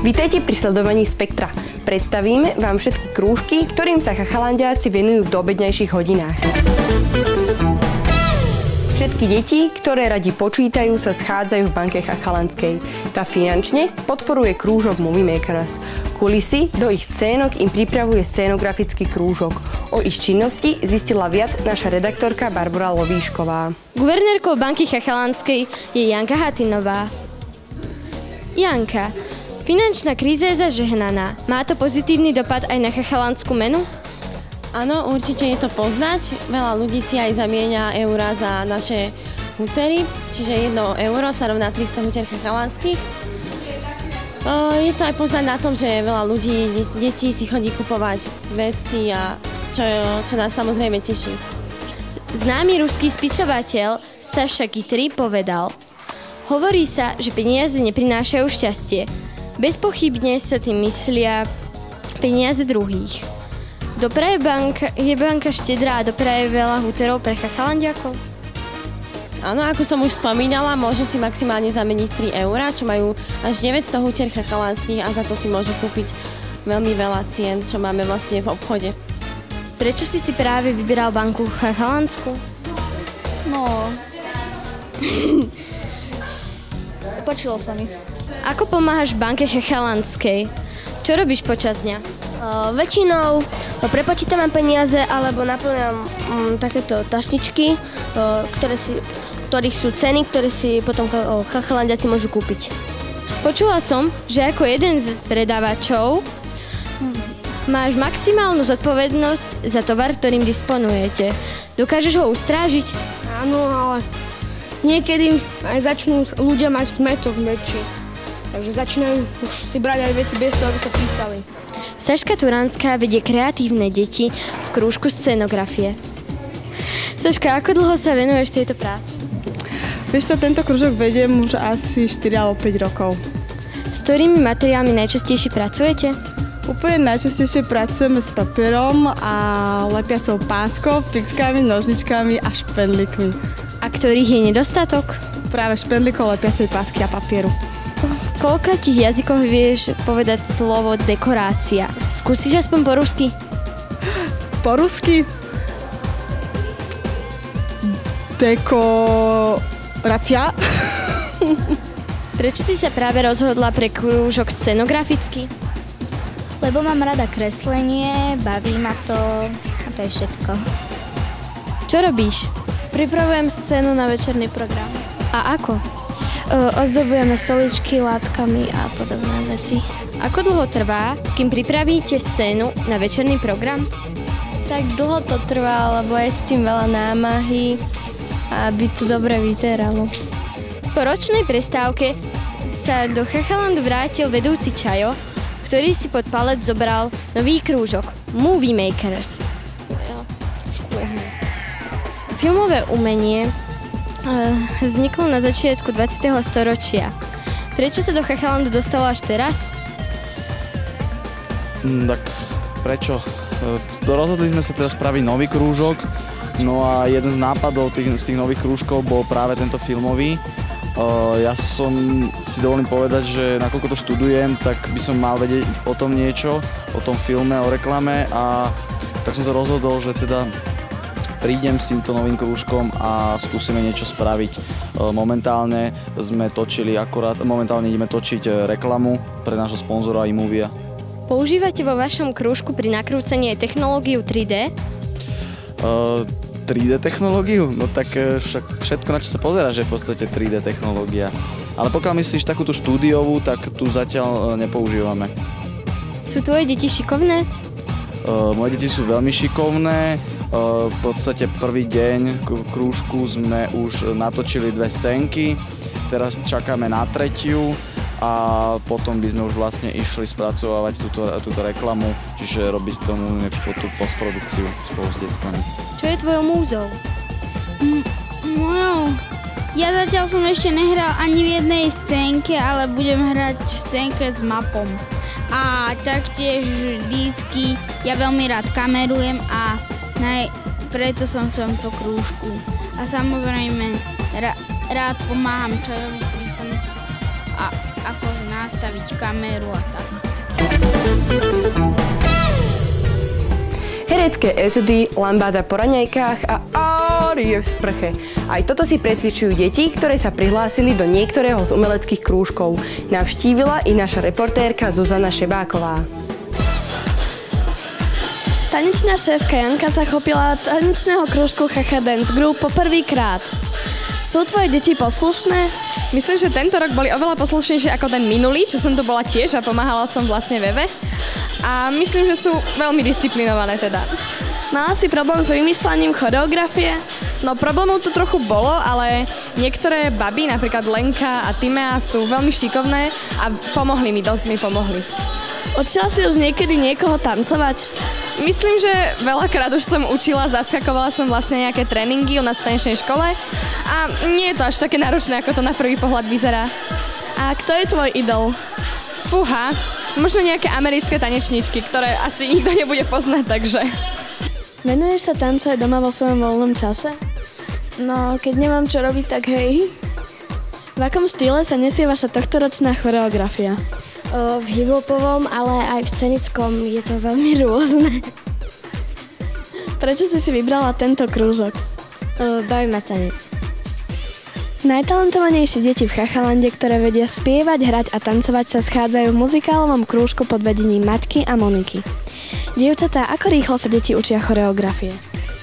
Vítajte pri sledovaní Spektra. Predstavíme vám všetky krúžky, ktorým sa chachalandiaci venujú v doobednejších hodinách. Všetky deti, ktoré radi počítajú, sa schádzajú v banke chachalandskej. Tá finančne podporuje krúžok Movie Makers. Kulisy do ich scénok im pripravuje scénografický krúžok. O ich činnosti zistila viac naša redaktorka Barbora Lovíšková. Guvernérkou banky chachalandskej je Janka Hatinová. Janka, finančná kríza je zažehnaná. Má to pozitívny dopad aj na chachalandskú menu? Áno, určite je to poznať. Veľa ľudí si aj zamieňa eurá za naše hutery, čiže 1 euro sa rovná 300 hutier chachalandských. Je to aj poznať na tom, že veľa ľudí, detí si chodí kupovať veci a čo nás samozrejme teší. Známy ruský spisovateľ Saša Guitry povedal: hovorí sa, že peniaze neprinášajú šťastie. Bezpochybne sa tým myslia peniaze druhých. Je banka štedrá a dopraje veľa huterov pre chachalandiakov? Áno, ako som už spomínala, môžu si maximálne zameniť 3 eurá, čo majú až 900 hutier chachalandských a za to si môžu kúpiť veľmi veľa cien, čo máme vlastne v obchode. Prečo si práve vyberal banku chachalandsku? No, páčilo sa mi. Ako pomáhaš banke chachalandskej? Čo robíš počas dňa? Väčšinou prepočítame peniaze alebo naplňam takéto tašničky, ktorých sú ceny, ktoré si potom chachalandiaci môžu kúpiť. Počula som, že ako jeden z predávačov máš maximálnu zodpovednosť za tovar, ktorým disponujete. Dokážeš ho ustrážiť? Áno, ale niekedy aj začnú ľudia mať smätok väčší. Takže začínajú už si brať aj veci bez toho, aby sa pýtali. Saška Turanská vedie kreatívne deti v krúžku scenografie. Saška, ako dlho sa venuješ tejto práci? Vieš čo, tento krúžok vediem už asi 4 alebo 5 rokov. S ktorými materiálmi najčastejšie pracujete? Úplne najčastejšie pracujeme s papierom a lepiacou páskou, fixkami, nožničkami a špendlíkmi. A ktorých je nedostatok? Práve špendlíkov, lepiacej pásky a papieru. V koľkých jazykoch vieš povedať slovo dekorácia? Skúsiš aspoň po rusky? Po rusky? Dekorácia. Prečo si sa práve rozhodla pre krúžok scenografický? Lebo mám rada kreslenie, baví ma to a to je všetko. Čo robíš? Pripravujem scénu na večerný program. A ako? Ozdobujeme stoličky látkami a podobné veci. Ako dlho trvá, kým pripravíte scénu na večerný program? Tak dlho to trvá, lebo je s tým veľa námahy, aby to dobre vyzeralo. Po ročnej prestávke sa do Chachalandu vrátil vedúci Čajo, ktorý si pod palec zobral nový krúžok Movie Makers. Filmové umenie vzniklo na začiatku 20. storočia. Prečo sa do Chachalandu dostalo až teraz? Tak prečo? Rozhodli sme sa teda spraviť nový krúžok, no a jeden z nápadov z tých nových krúžkov bol práve tento filmový. Ja som si dovolím povedať, že nakoľko to študujem, tak by som mal vedieť o tom niečo, o tom filme, o reklame a tak som sa rozhodol, že teda prídem s týmto novým krúžkom a skúsime niečo spraviť. Momentálne ideme točiť reklamu pre nášho sponzora iMovia. Používate vo vašom krúžku pri nakrúcení aj technológiu 3D? 3D technológiu? No tak však všetko, na čo sa pozeráš, je v podstate 3D technológia. Ale pokiaľ myslíš takúto štúdiovú, tak tu zatiaľ nepoužívame. Sú tvoje deti šikovné? Moje deti sú veľmi šikovné. V podstate prvý deň krúžku sme už natočili 2 scénky, teraz čakáme na 3. a potom by sme už vlastne išli spracovávať túto reklamu, čiže robiť tomu nejakú tú postprodukciu spolu s deckami. Čo je tvojou múzou? Ja zatiaľ som ešte nehral ani v jednej scénke, ale budem hrať v scénke s mapom. A taktiež vždycky ja veľmi rád kamerujem a preto som v tomto krúžku. A samozrejme rád pomáham Čajovi pri tom a akože nastaviť kameru a tak. Herecké etudy, lambáda po raňajkách a árie v sprche. Aj toto si precvičujú deti, ktoré sa prihlásili do niektorého z umeleckých krúžkov. Navštívila i naša reportérka Zuzana Šebáková. Tanečná šéfka Janka sa chopila tanečného krúžku Chacha Dance Group po prvýkrát. Sú tvoje deti poslušné? Myslím, že tento rok boli oveľa poslušnejšie ako ten minulý, čo som tu bola tiež a pomáhala som vlastne Veve. A myslím, že sú veľmi disciplinované teda. Mala si problém s vymýšľaním choreografie? No problémov tu trochu bolo, ale niektoré baby, napríklad Lenka a Timea, sú veľmi šikovné a pomohli mi, dosť mi pomohli. Učila si už niekedy niekoho tancovať? Myslím, že veľakrát už som učila, zaskakovala som vlastne nejaké tréningy u nás v tanečnej škole a nie je to až také náročné, ako to na prvý pohľad vyzerá. A kto je tvoj idol? Fúha, možno nejaké americké tanečničky, ktoré asi nikto nebude poznať, takže... Venuješ sa tancu aj doma vo svojom voľnom čase? No, keď nemám čo robiť, tak hej. V akom štýle sa nesie vaša tohtoročná choreografia? V hip-hopovom, ale aj v scenickom je to veľmi rôzne. Prečo si vybrala tento krúžok? Baví ma tanec. Najtalentovanejšie deti v Chachalande, ktoré vedia spievať, hrať a tancovať, sa schádzajú v muzikálovom krúžku pod vedením Maťky a Moniky. Dievčatá, ako rýchlo sa deti učia choreografie?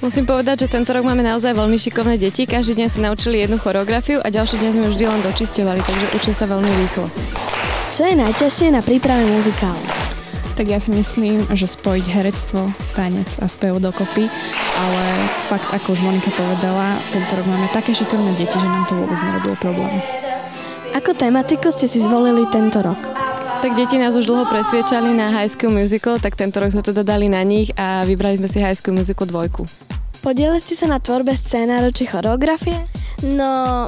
Musím povedať, že tento rok máme naozaj veľmi šikovné deti. Každý deň si naučili jednu choreografiu a ďalší deň sme vždy len dočisťovali, takže učia sa veľmi rýchlo. Čo je najťažšie na príprave muzikálu? Tak ja si myslím, že spojiť herectvo, tanec a spev dokopy, ale fakt, ako už Monika povedala, tento rok máme také šikovné deti, že nám to vôbec nerobilo problém. Ako tematiku ste si zvolili tento rok? Tak deti nás už dlho presviečali na High School Musical, tak tento rok sme teda dali na nich a vybrali sme si High School Musical 2. Podielili ste sa na tvorbe scénáru či choreografie? No,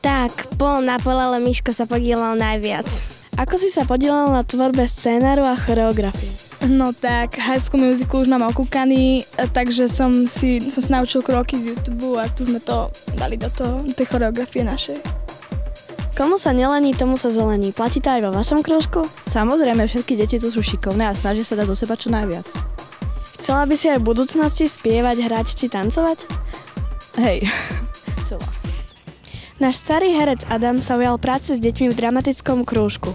tak, pol na pol, ale Miško sa podielal najviac. Ako si sa podielal na tvorbe scénáru a choreografie? No tak, High School Musical už mám okúkaný, takže som si naučil kroky z YouTube a tu sme to dali do tej choreografie našej. Komu sa nelení, tomu sa zelení. Platí to aj vo vašom krúžku? Samozrejme, všetky deti tu sú šikovné a snažia sa dať zo seba čo najviac. Chcela by si aj v budúcnosti spievať, hrať či tancovať? Hej, chcela. Náš starý herec Adam sa ujal práce s deťmi v dramatickom krúžku.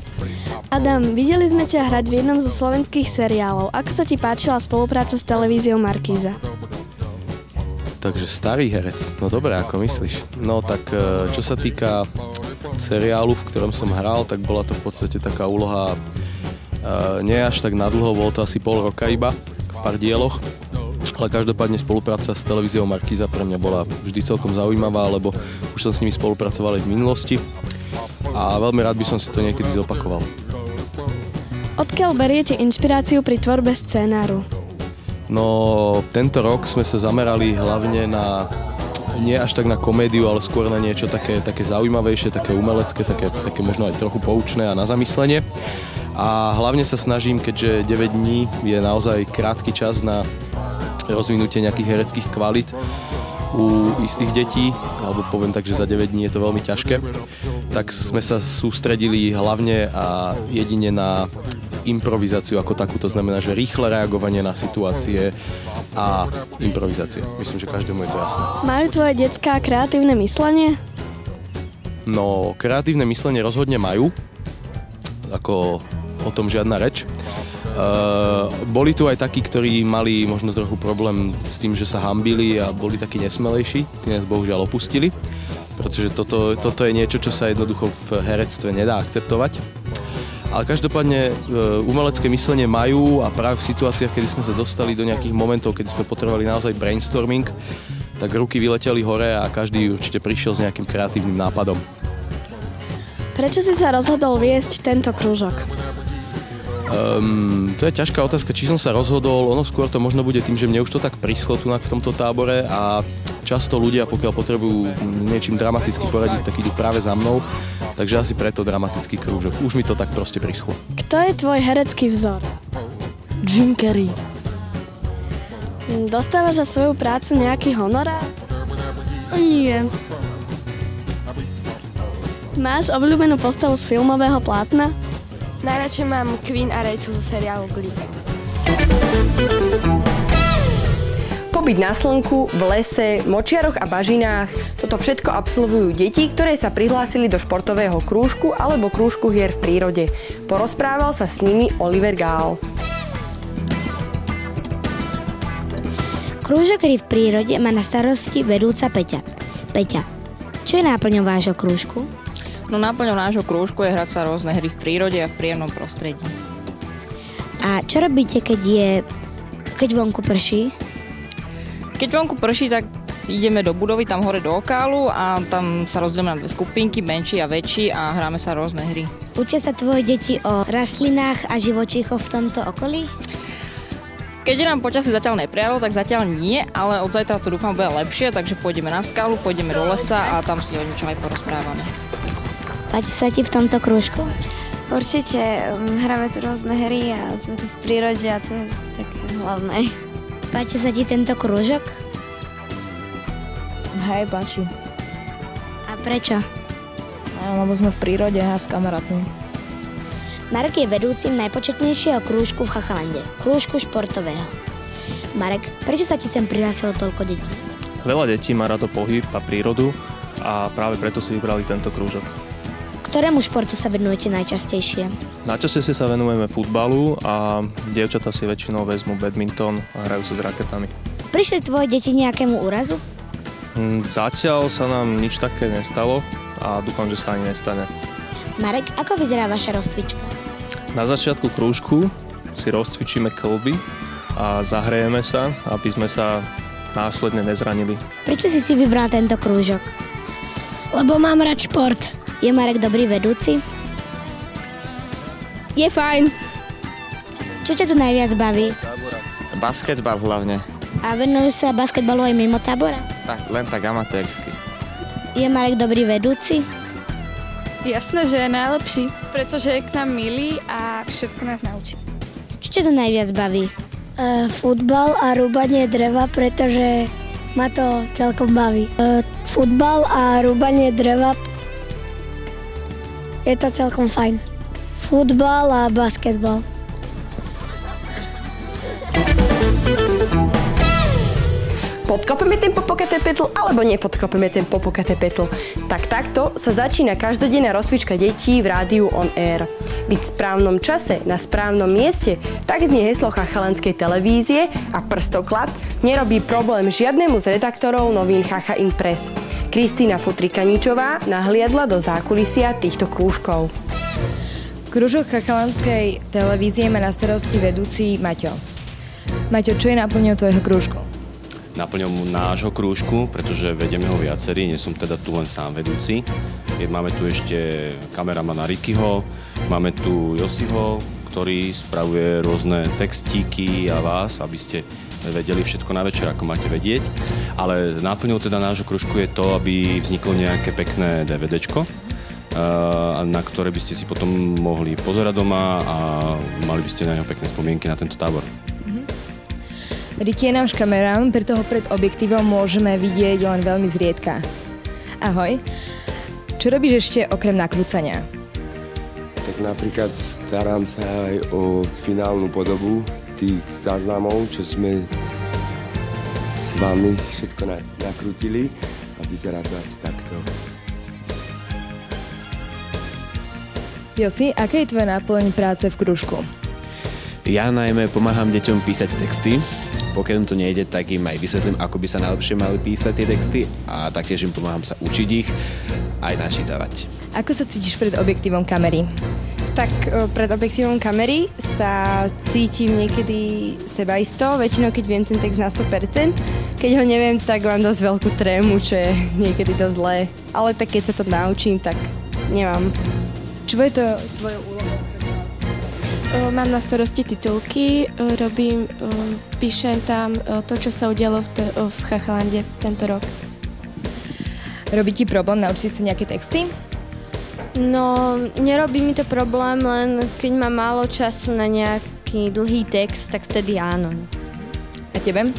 Adam, videli sme ťa hrať v jednom zo slovenských seriálov. Ako sa ti páčila spolupráca s televíziou Markíza? Takže starý herec, no dobré, ako myslíš? No tak, čo sa týka seriálu, v ktorom som hral, tak bola to v podstate taká úloha nie až tak nadlho, bolo to asi pol roka iba, v pár dieloch. Ale každopádne spolupráca s televíziou Markíza pre mňa bola vždy celkom zaujímavá, lebo už som s nimi spolupracoval aj v minulosti a veľmi rád by som si to niekedy zopakoval. Odkiaľ beriete inšpiráciu pri tvorbe scénáru? No, tento rok sme sa zamerali hlavne na, nie až tak na komédiu, ale skôr na niečo také zaujímavejšie, také umelecké, také možno aj trochu poučné a na zamyslenie. A hlavne sa snažím, keďže 9 dní je naozaj krátky čas na rozvinutie nejakých hereckých kvalít u istých detí, alebo poviem tak, že za 9 dní je to veľmi ťažké, tak sme sa sústredili hlavne a jedine na improvizáciu ako takú, to znamená, že rýchle reagovanie na situácie a improvizácie. Myslím, že každému je to jasné. Majú tvoje decká kreatívne myslenie? No, kreatívne myslenie rozhodne majú, ako o tom žiadna reč. Boli tu aj takí, ktorí mali možno trochu problém s tým, že sa hanbili a boli takí nesmelejší. Tí nás bohužiaľ opustili, pretože toto je niečo, čo sa jednoducho v herectve nedá akceptovať. Ale každopádne umelecké myslenie majú a práve v situáciách, kedy sme sa dostali do nejakých momentov, kedy sme potrebovali naozaj brainstorming, tak ruky vyleteli hore a každý určite prišiel s nejakým kreatívnym nápadom. Prečo si sa rozhodol viesť tento krúžok? To je ťažká otázka, či som sa rozhodol. Ono skôr to možno bude tým, že mne už to tak prischlo tu v tomto tábore a často ľudia, pokiaľ potrebujú niečím dramaticky poradiť, tak idú práve za mnou. Takže asi preto dramatický krúžok. Už mi to tak proste prischlo. Kto je tvoj herecký vzor? Jim Carrey. Dostávaš za svoju prácu nejaký honorár? Nie. Máš obľúbenú postavu z filmového plátna? Najradšej mám Queen a Rachel zo seriálu Glee. Pobyt na slnku, v lese, močiaroch a bažinách. Toto všetko absolvujú deti, ktoré sa prihlásili do športového krúžku alebo krúžku hier v prírode. Porozprával sa s nimi Oliver Gál. Krúžok hry v prírode má na starosti vedúca Peťa. Peťa, čo je náplňou vášho krúžku? No náplňou nášho krúžku je hrať sa rôzne hry v prírode a v príjemnom prostredí. A čo robíte, keď vonku prší? Keď vonku prší, tak ideme do budovy, tam hore do okálu a tam sa rozdelíme na dve skupinky, menší a väčší a hráme sa rôzne hry. Učia sa tvoje deti o rastlinách a živočíchoch v tomto okolí? Keď nám počasie zatiaľ neprijalo, tak zatiaľ nie, ale od zajtra to dúfam bude lepšie, takže pôjdeme na skalu, pôjdeme do lesa a tam si o niečom aj porozprávame. Páči sa ti v tomto krúžku? Určite, hráme tu rôzne hry a sme tu v prírode a to je také hlavné. Páči sa ti tento krúžok? Hej, páči. A prečo? No, lebo sme v prírode a s kamarátmi. Marek je vedúcim najpočetnejšieho krúžku v Chachalande, krúžku športového. Marek, prečo sa ti sem prihlásilo toľko detí? Veľa detí má rado pohyb a prírodu a práve preto si vybrali tento krúžok. Ktorému športu sa venujete najčastejšie? Najčastejšie sa venujeme futbalu a dievčatá si väčšinou vezmú badminton a hrajú sa s raketami. Prišli tvoje deti nejakému úrazu? Zatiaľ sa nám nič také nestalo a dúfam, že sa ani nestane. Marek, ako vyzerá vaša rozcvička? Na začiatku krúžku si rozcvičíme kĺby a zahrejeme sa, aby sme sa následne nezranili. Prečo si vybral tento krúžok? Lebo mám rád šport. Je Marek dobrý vedúci? Je fajn. Čo ťa tu najviac baví? Basketbal hlavne. A venujú sa basketbalu aj mimo tábora? Tak, len tak amatérsky. Je Marek dobrý vedúci? Jasné, že je najlepší, pretože je k nám milý a všetko nás naučí. Čo ťa tu najviac baví? Futbal a rúbanie dreva, pretože ma to celkom baví. Futbal a rúbanie dreva je to celkom fajn. Futbal a basketbal. Podkopeme ten Popocatépetl alebo nepodkopeme ten Popocatépetl? Tak takto sa začína každodenná rozcvička detí v rádiu On Air. Byť v správnom čase na správnom mieste, tak znie heslo chachalandskej televízie a prstoklad nerobí problém žiadnemu z redaktorov novín Chacha Impress. Kristýna Futrikaničová nahliadla do zákulisia týchto krúžkov. Krúžok chachalandskej televízie má na starosti vedúci Maťo. Maťo, čo je náplňou tvojho krúžku? Náplňom nášho krúžku, pretože vedieme ho viacerí, nie som teda tu len sám vedúci. Máme tu ešte kameramana Rickyho, máme tu Josiho, ktorý spravuje rôzne textíky a vás, aby ste vedeli všetko na večer, ako máte vedieť. Ale náplňou teda nášho krúžku je to, aby vzniklo nejaké pekné DVDčko, na ktoré by ste si potom mohli pozerať doma a mali by ste na neho pekné spomienky na tento tábor. Ricky je náš kamerán, preto ho pred objektívom môžeme vidieť len veľmi zriedka. Ahoj. Čo robíš ešte okrem nakrúcania? Tak napríklad starám sa aj o finálnu podobu tých záznamov, čo sme s vami všetko nakrútili a vyzerá to asi takto. Josi, aké je tvoje náplň práce v krúžku? Ja najmä pomáham deťom písať texty. Pokiaľ im to nejde, tak im aj vysvetlím, ako by sa najlepšie mali písať tie texty a taktiež im pomáham sa učiť ich aj načítavať. Ako sa cítiš pred objektívom kamery? Tak pred objektívom kamery sa cítim niekedy sebaisto, väčšinou keď viem ten text na 100%. Keď ho neviem, tak mám dosť veľkú trému, čo je niekedy dosť zlé. Ale tak keď sa to naučím, tak nemám. Čo je to tvojou úlohou? Mám na starosti titulky, píšem tam to, čo sa udialo v Chachalande tento rok. Robí ti problém naučiť sa nejaké texty? No, nerobí mi to problém, len keď mám málo času na nejaký dlhý text, tak vtedy áno. A tebe?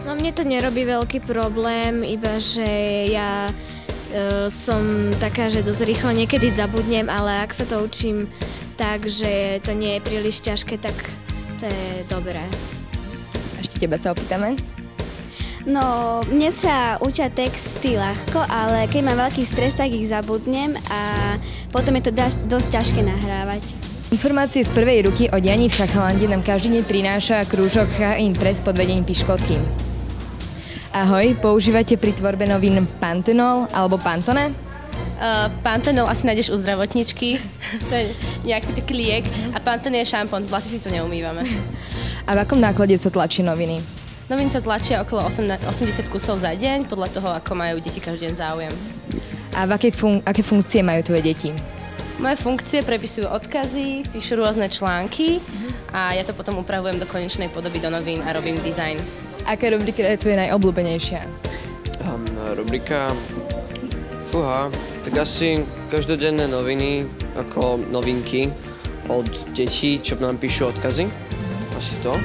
No, mne to nerobí veľký problém, iba že ja som taká, že dosť rýchlo niekedy zabudnem, ale ak sa to učím takže to nie je príliš ťažké, tak to je dobré. Ešte teba sa opýtame. No, mne sa učia texty ľahko, ale keď mám veľký stres, tak ich zabudnem a potom je to dosť ťažké nahrávať. Informácie z prvej ruky o dianí v Chachalande nám každý deň prináša krúžok HIN Press pod vedením Piškotky. Ahoj, používate pri tvorbe novín Pantenol alebo Pantone? Pantenol asi nájdeš u zdravotničky, to je nejaký taký liek, a Pantone je šampón, vlasy si tu neumývame. A v akom náklade sa tlačí noviny? Noviny sa tlačia okolo 80 kusov za deň, podľa toho, ako majú deti každý deň záujem. A aké funkcie majú tvoje deti? Moje funkcie prepisujú odkazy, píšu rôzne články a ja to potom upravujem do konečnej podoby do novín a robím dizajn. Aká rubrika je tvoje najobľúbenejšia? Rubrika... tak asi každodenné noviny, ako novinky od detí, čo nám píšu odkazy. Asi to.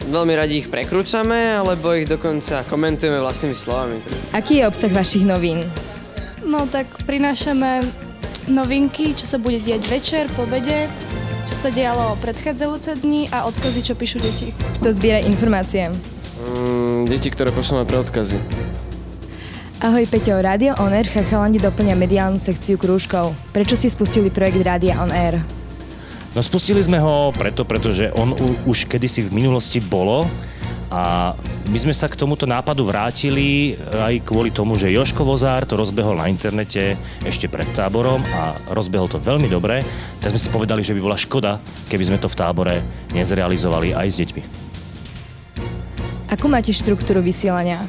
Veľmi radi ich prekrúcame, alebo ich dokonca komentujeme vlastnými slovami. Aký je obsah vašich novín? No tak prinášame novinky, čo sa bude diať večer, po obede, čo sa dialo predchádzajúce dni a odkazy, čo píšu deti. Kto zbiera informácie? Deti, ktoré pošleme pre odkazy. Ahoj Peťo, Radio On Air v Chachalande doplňa mediálnu sekciu krúžkov. Prečo ste spustili projekt Rádia On Air? No spustili sme ho pretože on už kedysi v minulosti bolo a my sme sa k tomuto nápadu vrátili aj kvôli tomu, že Jožko Vozár to rozbehol na internete ešte pred táborom a rozbehol to veľmi dobre, tak sme si povedali, že by bola škoda, keby sme to v tábore nezrealizovali aj s deťmi. Akú máte štruktúru vysielania?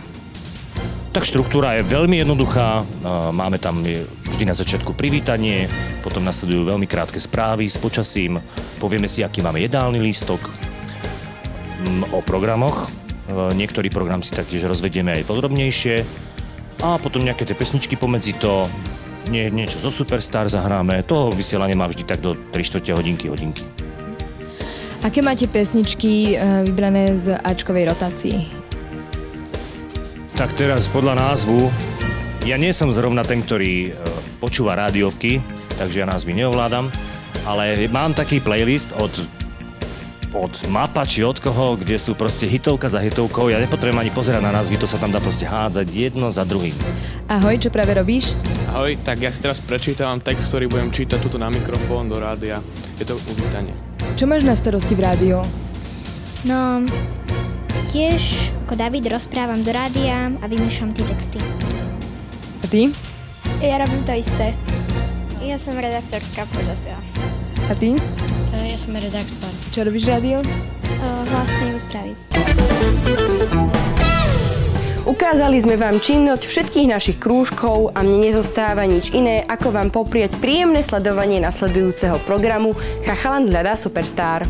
Tak štruktúra je veľmi jednoduchá, máme tam vždy na začiatku privítanie, potom nasledujú veľmi krátke správy s počasím, povieme si, aký máme jedálny lístok, o programoch, niektorý program si taktiež rozvedieme aj podrobnejšie a potom nejaké tie pesničky pomedzi to, niečo zo Superstar zahráme, toho vysielanie má vždy tak do 3/4 hodinky. Aké máte pesničky vybrané z Ačkovej rotácii? Tak teraz podľa názvu, ja nie som zrovna ten, ktorý počúva rádiovky, takže ja názvy neovládam, ale mám taký playlist od Mapa či od koho, kde sú proste hitovka za hitovkou, ja nepotrebujem ani pozerať na názvy, to sa tam dá proste hádzať jedno za druhým. Ahoj, čo práve robíš? Ahoj, tak ja si teraz prečítam text, ktorý budem čítať tuto na mikrofón do rádia. Je to uvítanie. Čo máš na starosti v rádiu? No, tiež ako David rozprávam do rádia a vymýšľam tie texty. A ty? Ja robím to isté. Ja som redaktorka počasia. A ty? Ja som redaktor. Čo robíš v rádiu? Hlasné správy. Ukázali sme vám činnosť všetkých našich krúžkov a mne nezostáva nič iné, ako vám poprieť príjemné sledovanie nasledujúceho programu Chachaland hľadá Superstar.